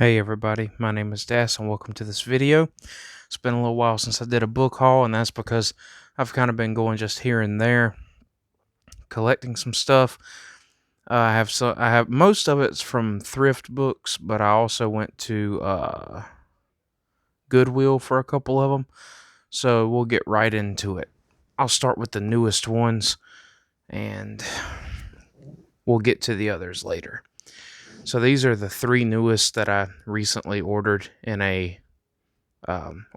Hey everybody, my name is Das and welcome to this video. It's been a little while since I did a book haul, and that's because I've kind of been going just here and there collecting some stuff. I have most of it's from thrift books, but I also went to Goodwill for a couple of them. So we'll get right into it. I'll start with the newest ones and we'll get to the others later. So these are the three newest that I recently ordered in a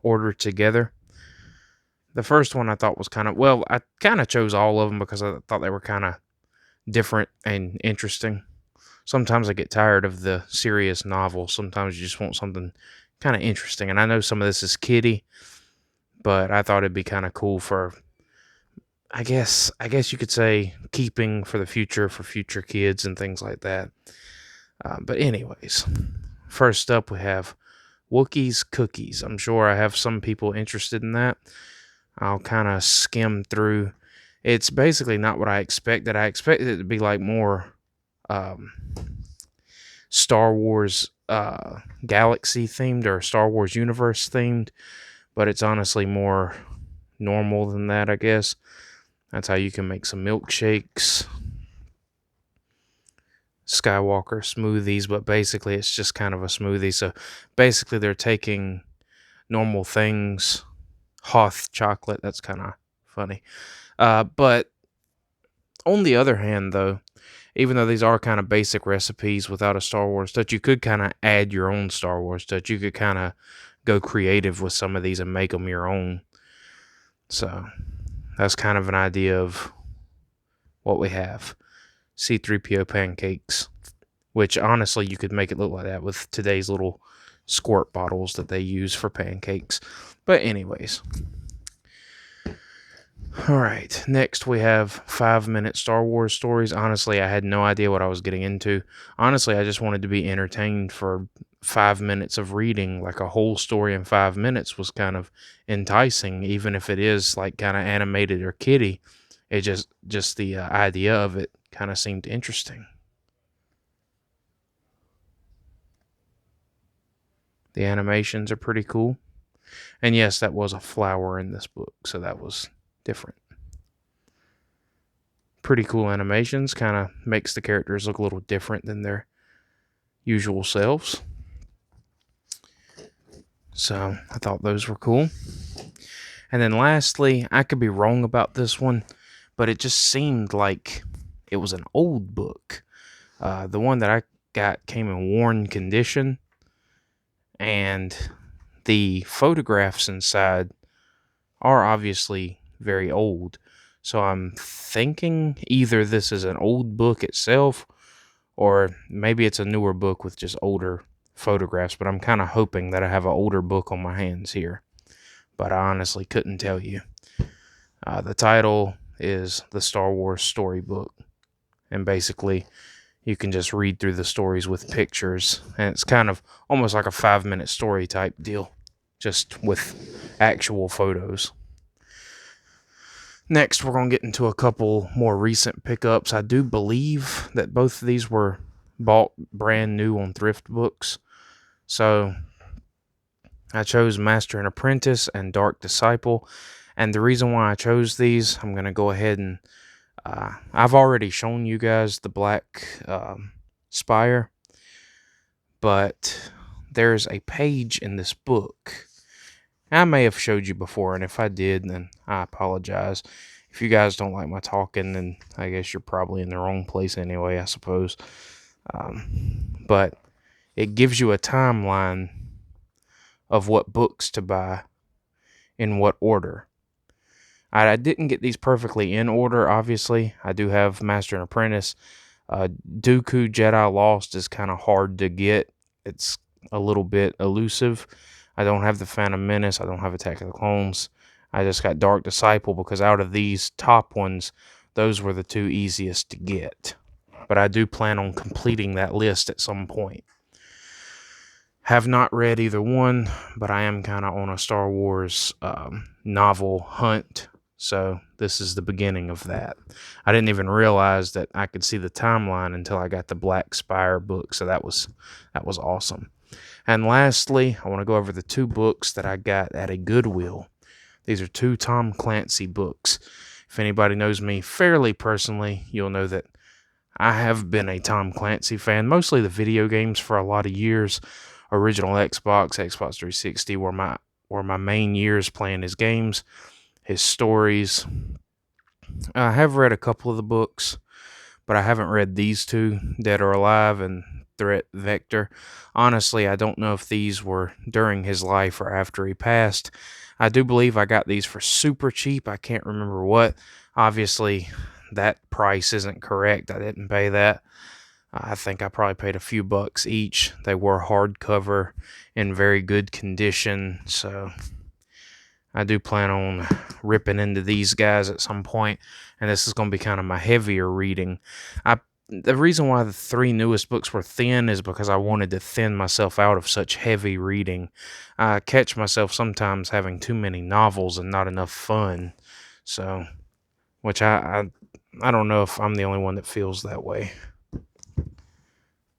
order together. The first one I thought was I kind of chose all of them because I thought they were kind of different and interesting. Sometimes I get tired of the serious novel. Sometimes you just want something kind of interesting. And I know some of this is kiddie, but I thought it'd be kind of cool for, I guess you could say, keeping for the future for future kids and things like that. But anyways, first up we have Wookiees Cookies. I'm sure I have some people interested in that. I'll kind of skim through. It's basically not what I expected. I expected it to be like more Star Wars galaxy themed or Star Wars universe themed, but it's honestly more normal than that, I guess. That's how you can make some milkshakes, Skywalker smoothies, but basically it's just kind of a smoothie. So basically they're taking normal things, Hoth chocolate, that's kind of funny. But on the other hand, though, even though these are kind of basic recipes without a Star Wars touch, you could kind of add your own Star Wars touch. You could kind of go creative with some of these and make them your own. So that's kind of an idea of what we have. C-3PO pancakes, which honestly you could make it look like that with today's little squirt bottles that they use for pancakes. But anyways. Alright, next we have 5-minute Star Wars stories. Honestly, I had no idea what I was getting into. Honestly, I just wanted to be entertained for 5 minutes of reading. Like a whole story in 5 minutes was kind of enticing, even if it is like kind of animated or kiddie. It just the idea of it kind of seemed interesting. The animations are pretty cool. And yes, that was a flower in this book, so that was different. Pretty cool animations, kind of makes the characters look a little different than their usual selves. So I thought those were cool. And then lastly, I could be wrong about this one, but it just seemed like it was an old book. The one that I got came in worn condition, and the photographs inside are obviously very old. So I'm thinking either this is an old book itself, or maybe it's a newer book with just older photographs, but I'm kind of hoping that I have an older book on my hands here. But I honestly couldn't tell you. The title is The Star Wars Storybook, and basically you can just read through the stories with pictures, and it's kind of almost like a 5-minute story type deal, just with actual photos. Next, we're going to get into a couple more recent pickups. I do believe that both of these were bought brand new on thrift books. So I chose Master and Apprentice and Dark Disciple. And the reason why I chose these, I'm going to go ahead and I've already shown you guys the Black Spire, but there's a page in this book. I may have showed you before, and if I did, then I apologize. If you guys don't like my talking, then I guess you're probably in the wrong place anyway, I suppose. But it gives you a timeline of what books to buy in what order. I didn't get these perfectly in order, obviously. I do have Master and Apprentice. Dooku Jedi Lost is kind of hard to get. It's a little bit elusive. I don't have the Phantom Menace. I don't have Attack of the Clones. I just got Dark Disciple because out of these top ones, those were the two easiest to get. But I do plan on completing that list at some point. Have not read either one, but I am kind of on a Star Wars novel hunt. So this is the beginning of that. I didn't even realize that I could see the timeline until I got the Black Spire book. So that was awesome. And lastly, I want to go over the 2 books that I got at a Goodwill. These are 2 Tom Clancy books. If anybody knows me fairly personally, you'll know that I have been a Tom Clancy fan, mostly the video games for a lot of years. Original Xbox 360 were my main years playing his games, his stories. I have read a couple of the books, but I haven't read these 2, Dead or Alive and Threat Vector. Honestly, I don't know if these were during his life or after he passed. I do believe I got these for super cheap. I can't remember what. Obviously, that price isn't correct. I didn't pay that. I think I probably paid a few bucks each. They were hardcover in very good condition, so I do plan on ripping into these guys at some point, and this is going to be kind of my heavier reading. The reason why the 3 newest books were thin is because I wanted to thin myself out of such heavy reading. I catch myself sometimes having too many novels and not enough fun, so which I don't know if I'm the only one that feels that way.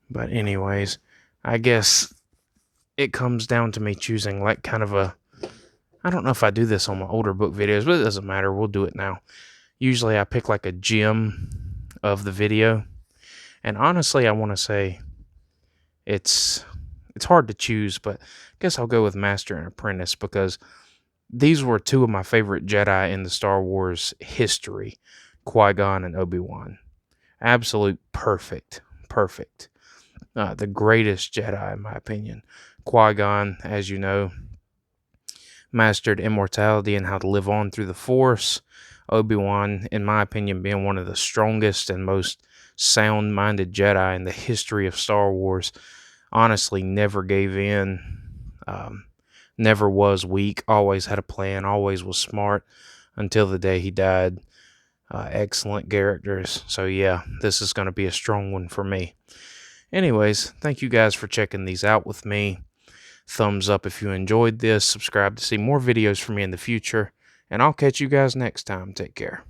But anyways, I guess it comes down to me choosing like kind of a, I don't know if I do this on my older book videos, but it doesn't matter. We'll do it now. Usually I pick like a gem of the video. And honestly, I want to say it's hard to choose, but I guess I'll go with Master and Apprentice because these were 2 of my favorite Jedi in the Star Wars history, Qui-Gon and Obi-Wan. Absolute perfect. The greatest Jedi, in my opinion. Qui-Gon, as you know, mastered immortality and how to live on through the Force. Obi-Wan, in my opinion, being one of the strongest and most sound-minded Jedi in the history of Star Wars. Honestly, never gave in. Never was weak. Always had a plan. Always was smart until the day he died. Excellent characters. So yeah, this is going to be a strong one for me. Anyways, thank you guys for checking these out with me. Thumbs up if you enjoyed this. Subscribe to see more videos from me in the future. And I'll catch you guys next time. Take care.